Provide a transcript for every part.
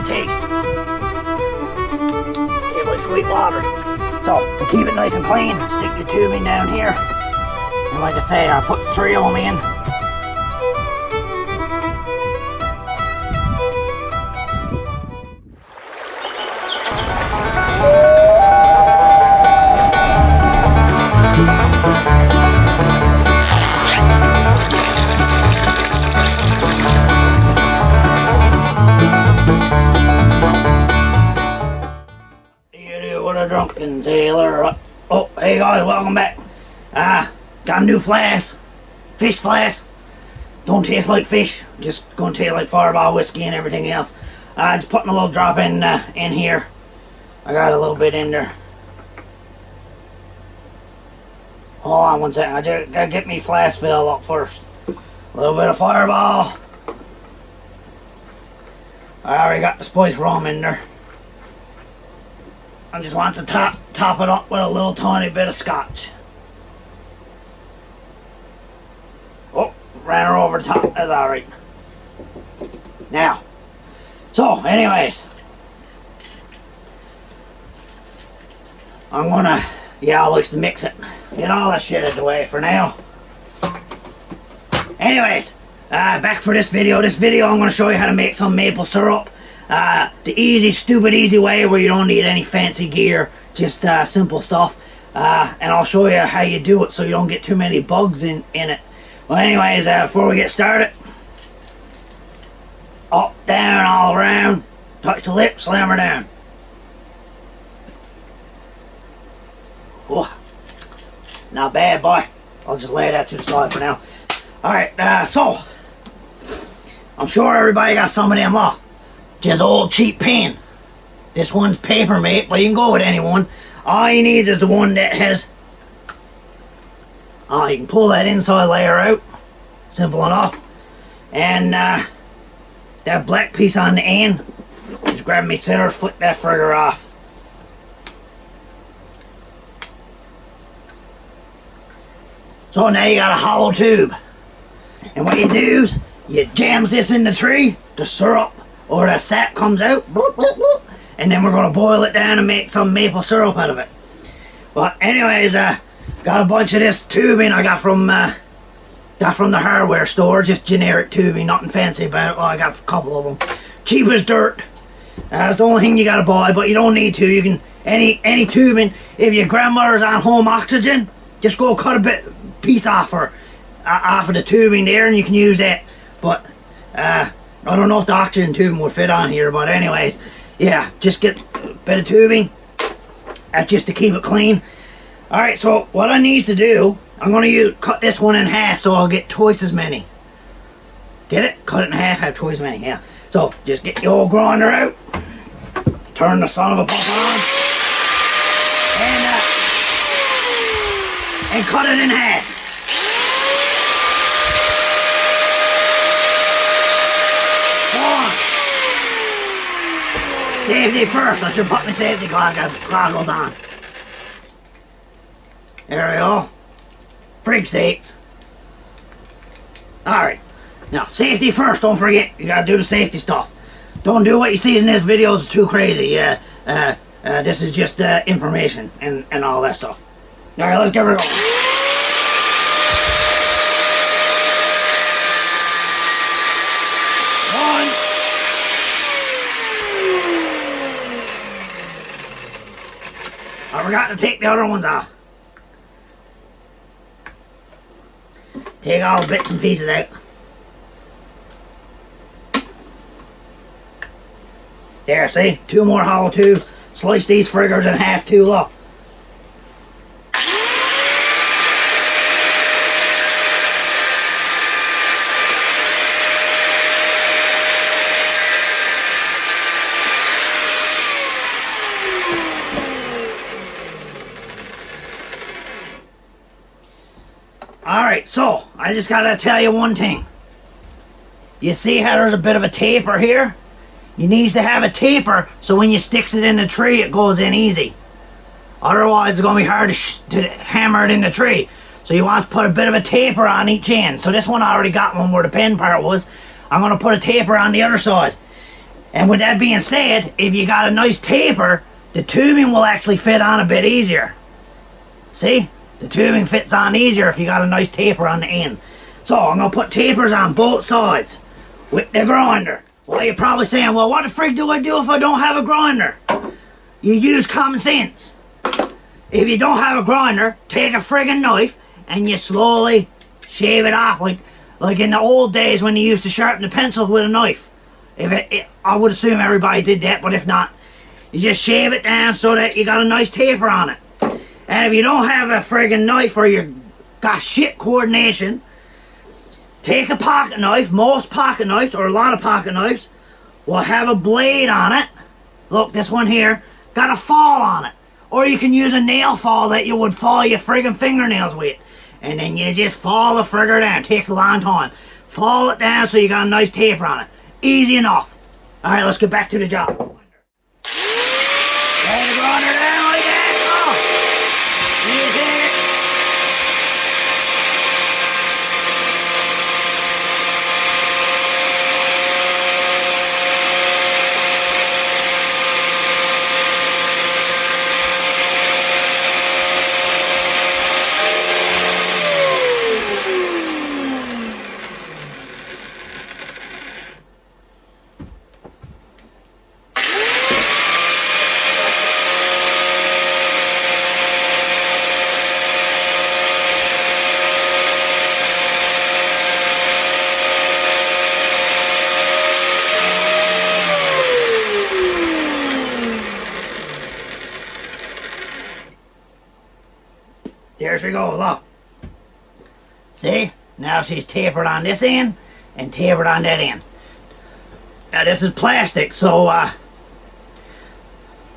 taste. Tastes like sweet water. So, to keep it nice and clean, stick the tubing down here. And like I say, I put 3 of them in. Drunken sailor. Oh, hey guys, welcome back. Got a new flask. Fish flask. Don't taste like fish. Just gonna taste like Fireball whiskey and everything else. Just putting a little drop in here. I got a little bit in there. Hold on one second. I just gotta get me flask filled up first. A little bit of Fireball. I already got the spiced rum in there. I just want to top it up with a little tiny bit of scotch. Oh, ran her over the top. That's alright. Now, so anyways, I'm gonna, I like to mix it. Get all that shit out of the way for now. Anyways, back for this video. This video I'm gonna show you how to make some maple syrup. The easy, stupid, easy way where you don't need any fancy gear, just simple stuff. And I'll show you how you do it so you don't get too many bugs in it. Well, anyways, before we get started, up, down, all around, touch the lip, slam her down. Oh, not bad, boy. I'll just lay that to the side for now. Alright, so, I'm sure everybody got some of them off. Just old cheap pen. This one's paper mate, but you can go with any one. All you need is the one that has... you can pull that inside layer out. Simple enough. And that black piece on the end, just grab me center, flick that frigger off. So now you got a hollow tube. And what you do is, you jams this in the tree, the syrup or the sap comes out, bloop, bloop, bloop, and then we're going to boil it down and make some maple syrup out of it. But anyways, got a bunch of this tubing I got from the hardware store, just generic tubing, nothing fancy about it. Well, I got a couple of them. Cheap as dirt. That's the only thing you got to buy, but you don't need to. You can, any tubing, if your grandmother's on home oxygen, just go cut a piece off her, off of the tubing there, and you can use that. But, I don't know if the oxygen tubing would fit on here, but anyways, yeah, just get a bit of tubing. That's just to keep it clean. Alright, so what I need to do, I'm going to cut this one in half so I'll get twice as many. Get it? Cut it in half, have twice as many, yeah. So, just get the old grinder out. Turn the son of a pump on. And cut it in half. Safety first. I should put my safety goggles on. There we go. Freak sakes. Alright. Now, safety first. Don't forget. You gotta do the safety stuff. Don't do what you see in this video. It's too crazy. This is just information and all that stuff. Alright, let's get her going. I forgot to take the other ones off. Take all the bits and pieces out. There, see? 2 more hollow tubes. Slice these friggers in half too low. Alright, so, I just gotta tell you one thing. You see how there's a bit of a taper here? You need to have a taper so when you sticks it in the tree it goes in easy. Otherwise it's going to be hard to hammer it in the tree. So you want to put a bit of a taper on each end. So this one I already got one where the pen part was. I'm going to put a taper on the other side. And with that being said, if you got a nice taper, the tubing will actually fit on a bit easier. See? The tubing fits on easier if you got a nice taper on the end. So I'm going to put tapers on both sides with the grinder. Well, you're probably saying, well, what the frig do I do if I don't have a grinder? You use common sense. If you don't have a grinder, take a friggin' knife and you slowly shave it off like in the old days when you used to sharpen the pencils with a knife. I would assume everybody did that, but if not, you just shave it down so that you got a nice taper on it. And if you don't have a friggin' knife or you got shit coordination, take a pocket knife. Most pocket knives, or a lot of pocket knives, will have a blade on it. Look, this one here got a fall on it. Or you can use a nail fall that you would fall your friggin' fingernails with. And then you just fall the frigger down. It takes a long time. Fall it down so you got a nice taper on it. Easy enough. Alright, let's get back to the job. Lay the grinder down like that. Oh. Easy. There she goes, look. See? Now she's tapered on this end and tapered on that end. Now this is plastic, so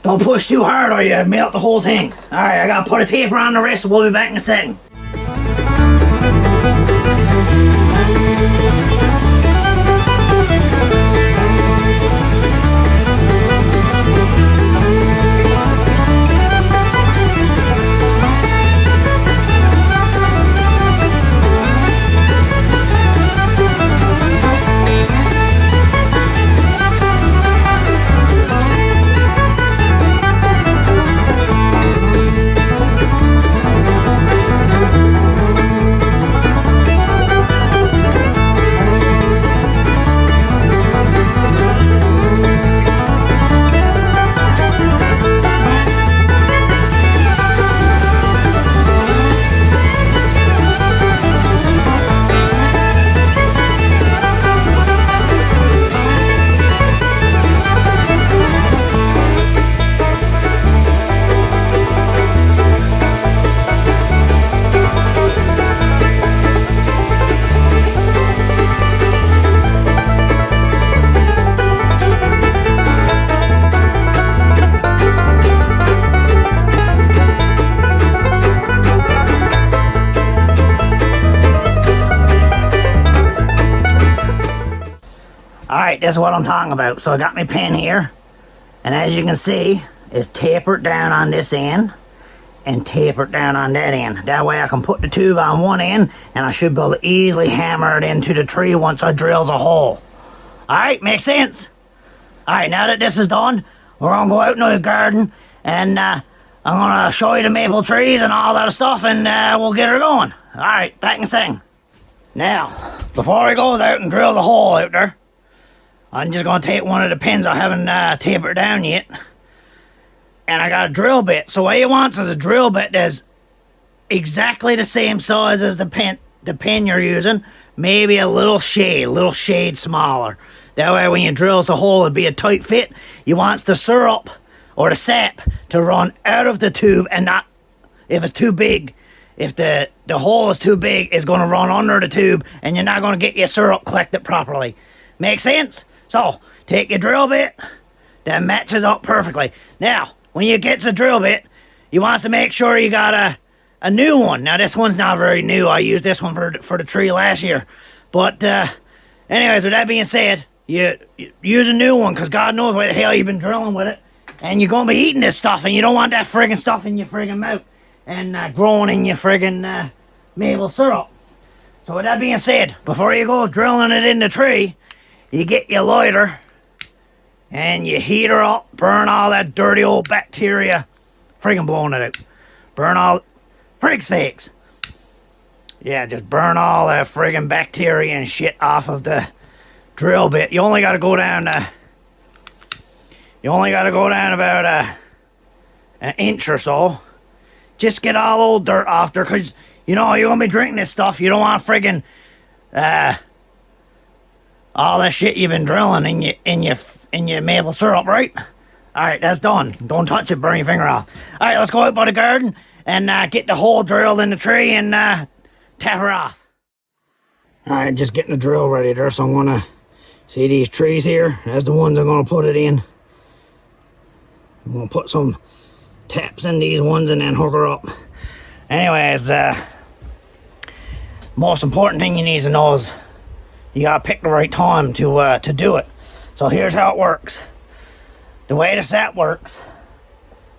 don't push too hard or you melt the whole thing. Alright, I gotta put a taper on the rest, so we'll be back in a second. Alright, that's what I'm talking about. So I got my pen here, and as you can see, it's tapered down on this end and tapered down on that end. That way I can put the tube on one end and I should be able to easily hammer it into the tree once I drills a hole. Alright, makes sense? Alright, now that this is done, we're gonna go out in the garden and I'm gonna show you the maple trees and all that stuff, and we'll get her going. Alright, back in a second. Now, before he goes out and drills a hole out there, I'm just going to take one of the pins I haven't tapered down yet. And I got a drill bit. So what he wants is a drill bit that's exactly the same size as the pin you're using. Maybe a little shade smaller. That way when you drills the hole, it'd be a tight fit. You wants the syrup or the sap to run out of the tube and not, if it's too big, if the hole is too big, it's going to run under the tube and you're not going to get your syrup collected properly. Make sense? So, take your drill bit, that matches up perfectly. Now, when you get the drill bit, you want to make sure you got a new one. Now, this one's not very new. I used this one for the tree last year. But, anyways, with that being said, you use a new one, because God knows what the hell you've been drilling with it. And you're going to be eating this stuff, and you don't want that friggin' stuff in your friggin' mouth and growing in your friggin' maple syrup. So with that being said, before you go drilling it in the tree, you get your lighter and you heat her up, burn all that dirty old bacteria. Friggin' blowing it out. Burn all, frig sakes. Yeah, just burn all that friggin' bacteria and shit off of the drill bit. You only gotta go down about an inch or so. Just get all old dirt off there, cause you know you're gonna be drinking this stuff. You don't want friggin' all that shit you've been drilling in your maple syrup, right? Alright, that's done. Don't touch it, burn your finger off. Alright, let's go out by the garden and get the hole drilled in the tree and tap her off. Alright, just getting the drill ready there, so I'm gonna see these trees here. That's the ones I'm gonna put it in. I'm gonna put some taps in these ones and then hook her up. Anyways, most important thing you need to know is you gotta pick the right time to do it. So here's how it works. The way the sap works,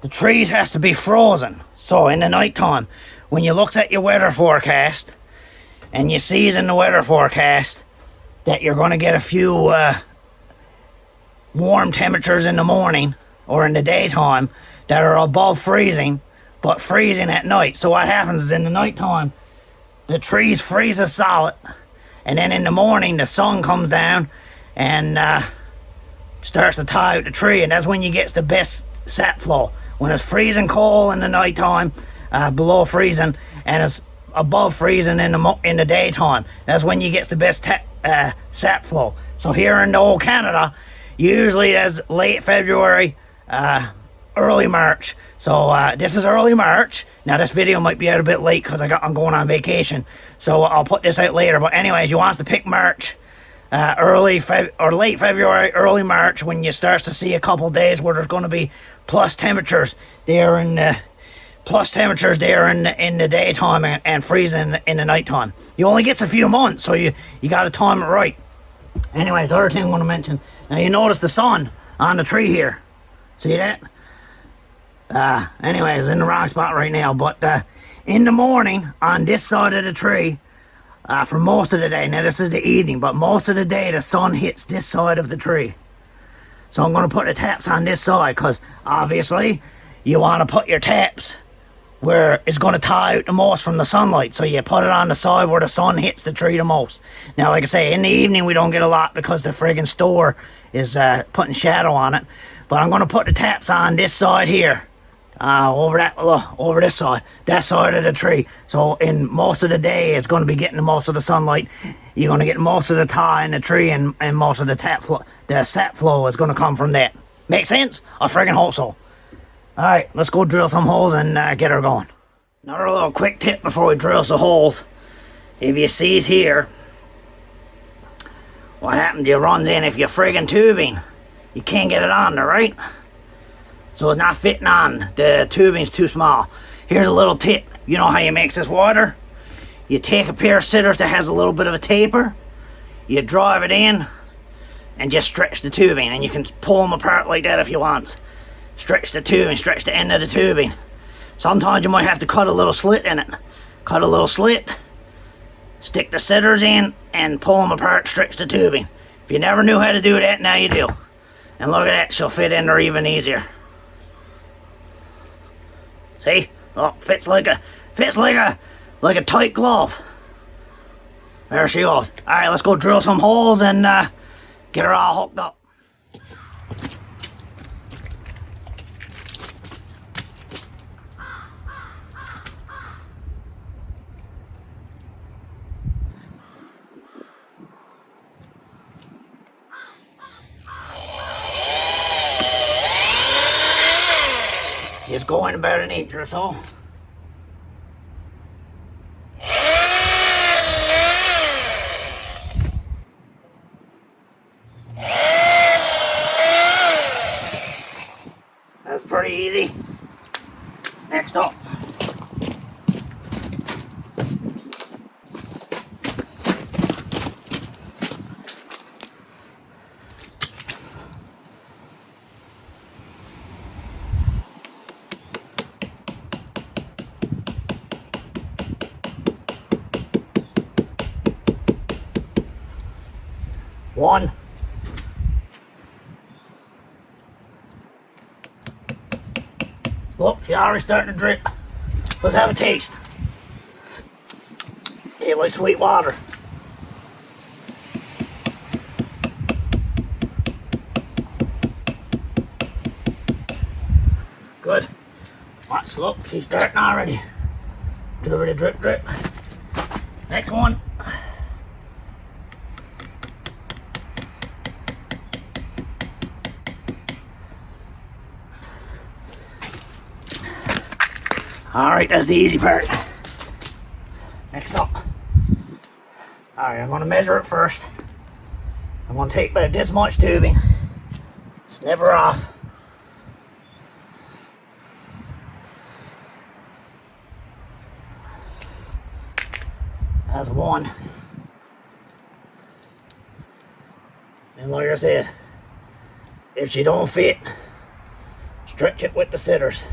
the trees has to be frozen. So in the nighttime, when you look at your weather forecast and you sees in the weather forecast that you're gonna get a few warm temperatures in the morning or in the daytime that are above freezing, but freezing at night. So what happens is in the nighttime, the trees freeze solid, and then in the morning the sun comes down and starts to tie out the tree, and that's when you get the best sap flow. When it's freezing cold in the nighttime, below freezing, and it's above freezing in the daytime, that's when you get the best sap flow. So here in the old Canada, usually that's late February, early March. So this is early March. Now this video might be out a bit late because I'm going on vacation, so I'll put this out later. But anyways, you want to pick March. Late February, early March, when you start to see a couple days where there's going to be plus temperatures there in the daytime and freezing in the nighttime. You only get a few months, so you got to time it right. Anyways, other thing I want to mention. Now you notice the sun on the tree here. See that? Anyways, in the wrong spot right now, but in the morning on this side of the tree. For most of the day, now this is the evening, but most of the day the sun hits this side of the tree. So I'm going to put the taps on this side, because obviously you want to put your taps where it's going to tie out the most from the sunlight. So you put it on the side where the sun hits the tree the most. Now, like I say, in the evening we don't get a lot because the friggin' store is putting shadow on it. But I'm going to put the taps on this side here. Over this side, that side of the tree. So in most of the day, it's going to be getting the most of the sunlight. You're going to get most of the tie in the tree, and most of the sap flow is going to come from that. Make sense? I friggin' hope so. Alright, let's go drill some holes and get her going. Another little quick tip before we drill some holes. If you sees here, what happens, you runs in, if you're friggin' tubing, you can't get it on there, right? So it's not fitting on. The tubing's too small. Here's a little tip. You know how you mix this water? You take a pair of scissors that has a little bit of a taper. You drive it in and just stretch the tubing. And you can pull them apart like that if you want. Stretch the tubing, stretch the end of the tubing. Sometimes you might have to cut a little slit in it. Cut a little slit, stick the scissors in, and pull them apart, stretch the tubing. If you never knew how to do that, now you do. And look at that, she'll fit in there even easier. See? Oh, fits like a tight glove. There she goes. Alright, let's go drill some holes and get her all hooked up. Just go in about an inch or so. That's pretty easy. Next up. One, She's already starting to drip. Let's have a taste. Tastes like sweet water. Good. Watch, look, she's starting already. Drip, drip, drip. Next one. Alright, that's the easy part. Next up. Alright, I'm going to measure it first. I'm going to take about this much tubing. Snip her off. That's one. And like I said, if she don't fit, stretch it with the scissors.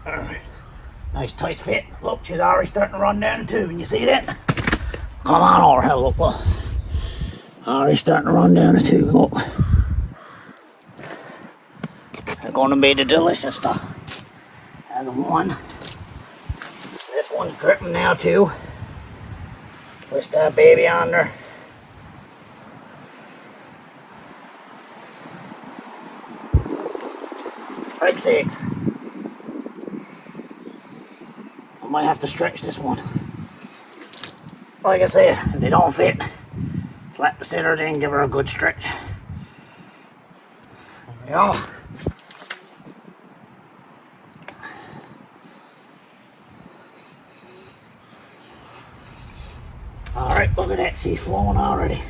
Alright, nice tight fit. Look, she's already starting to run down the tube, and you see that? Come on over, have a look. Look. Already starting to run down the tube, look. They're going to be the delicious stuff. That's one. This one's dripping now too. Twist that baby on there. Like six. I might have to stretch this one. Like I said, if they don't fit, slap the center in, give her a good stretch. There we go. Alright, look at that, she's flowing already.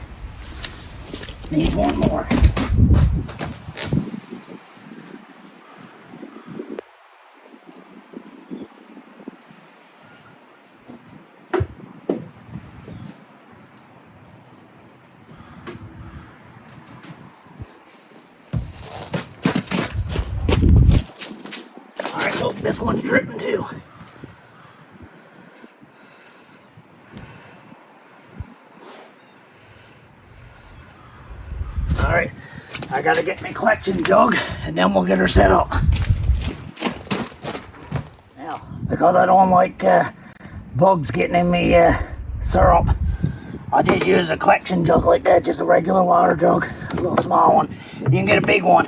Need one more. Alright, look, this one's dripping too. Alright, I gotta get my collection jug and then we'll get her set up. Now, because I don't like bugs getting in me syrup, I just use a collection jug like that, just a regular water jug, a little small one. You can get a big one.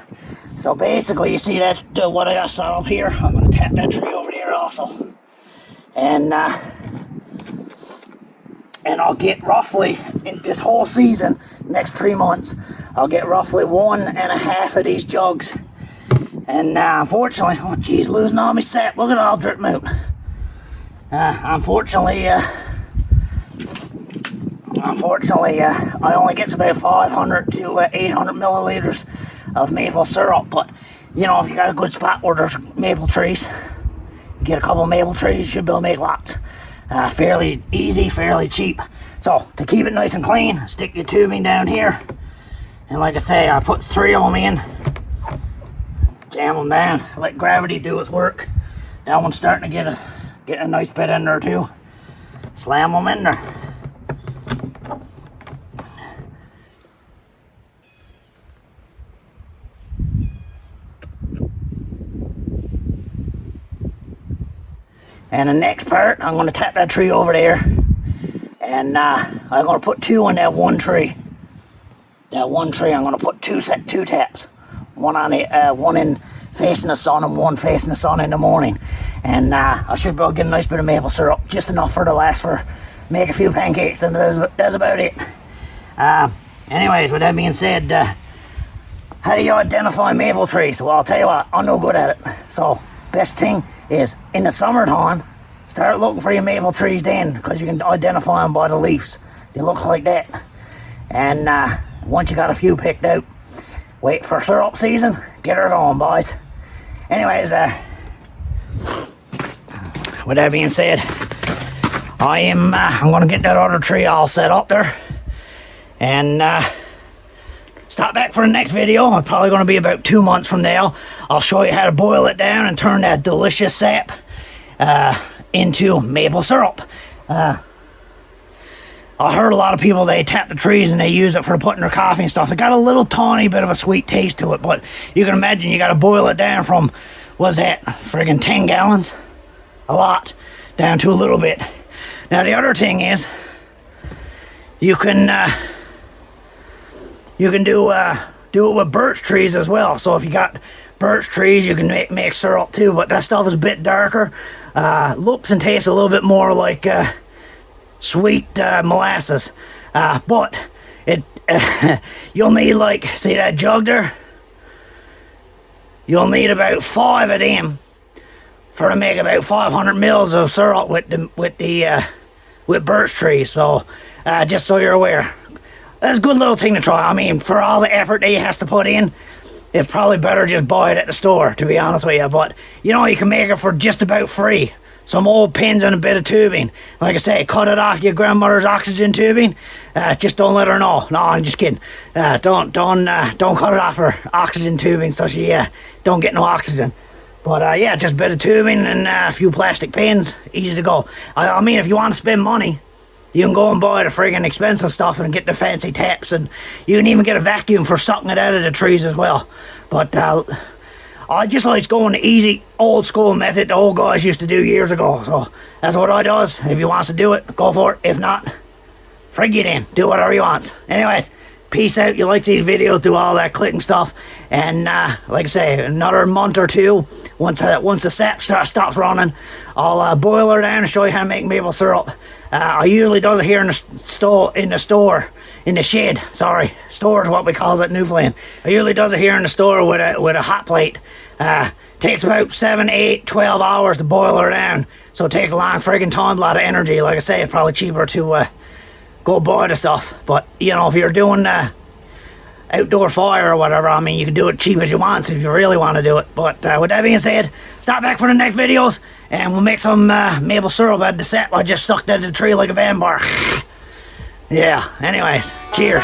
So basically, you see that what I got set up here? I'm gonna tap that tree over there also. And I'll get roughly, in this whole season, next 3 months, I'll get roughly 1.5 of these jugs. And unfortunately, oh geez, losing all my sap. Look at it all dripping out. Unfortunately, I only get about 500 to 800 milliliters of maple syrup. But, you know, if you got a good spot where there's maple trees, you get a couple of maple trees, you should be able to make lots. Fairly easy, fairly cheap. So, to keep it nice and clean, stick your tubing down here. And like I say, I put 3 of them in. Jam them down. Let gravity do its work. That one's starting to get a nice bit in there too. Slam them in there. And the next part, I'm going to tap that tree over there. And I'm going to put 2 on that one tree. That one tree, I'm going to put 2 taps. One on it, one in facing the sun and one facing the sun in the morning. And I should be able to get a nice bit of maple syrup, just enough for to last for, make a few pancakes, and that's about it. Anyways, with that being said, how do you identify maple trees? Well, I'll tell you what, I'm no good at it. So, best thing is, in the summertime, start looking for your maple trees then, because you can identify them by the leaves. They look like that. And once you got a few picked out, wait for syrup season, get her going, boys. Anyways, with that being said, I'm going to get that other tree all set up there. And stop back for the next video. It's probably going to be about 2 months from now. I'll show you how to boil it down and turn that delicious sap into maple syrup. I heard a lot of people, they tap the trees and they use it for putting their coffee and stuff. It got a little tiny bit of a sweet taste to it, but you can imagine you got to boil it down from was that friggin' 10 gallons. A lot. Down to a little bit. Now the other thing is, you can do it with birch trees as well. So if you got birch trees, you can make syrup too, but that stuff is a bit darker. Looks and tastes a little bit more like sweet molasses. But it you'll need, like, see that jug there? You'll need about 5 of them for to make about 500 mils of syrup with birch trees. So just so you're aware, that's a good little thing to try. I mean, for all the effort that you has to put in, it's probably better just buy it at the store, to be honest with you. But you know, you can make it for just about free. Some old pins and a bit of tubing. Like I say, cut it off your grandmother's oxygen tubing. Just don't let her know. No, I'm just kidding. Don't cut it off her oxygen tubing so she don't get no oxygen. But yeah, just a bit of tubing and a few plastic pins. Easy to go. I mean, if you want to spend money, you can go and buy the friggin' expensive stuff and get the fancy taps, and you can even get a vacuum for sucking it out of the trees as well. But I just like going the easy, old school method the old guys used to do years ago. So that's what I does. If he wants to do it, go for it. If not, frig it in. Do whatever you want. Anyways, peace out. You like these videos, do all that clicking stuff. And like I say, another month or two, once the sap stops running, I'll boil her down and show you how to make maple syrup. I usually does it here in the shed. Sorry, store is what we call it in Newfoundland. I usually does it here in the store with a hot plate. Takes about 7, 8, 12 hours to boil her down. So it takes a long friggin' time, a lot of energy. Like I say, it's probably cheaper to go buy the stuff. But you know, if you're doing outdoor fire or whatever, I mean, you can do it cheap as you want if you really want to do it. But with that being said, stop back for the next videos and we'll make some maple syrup out of the sap I just sucked out of the tree like a vampire. Yeah, anyways, cheers.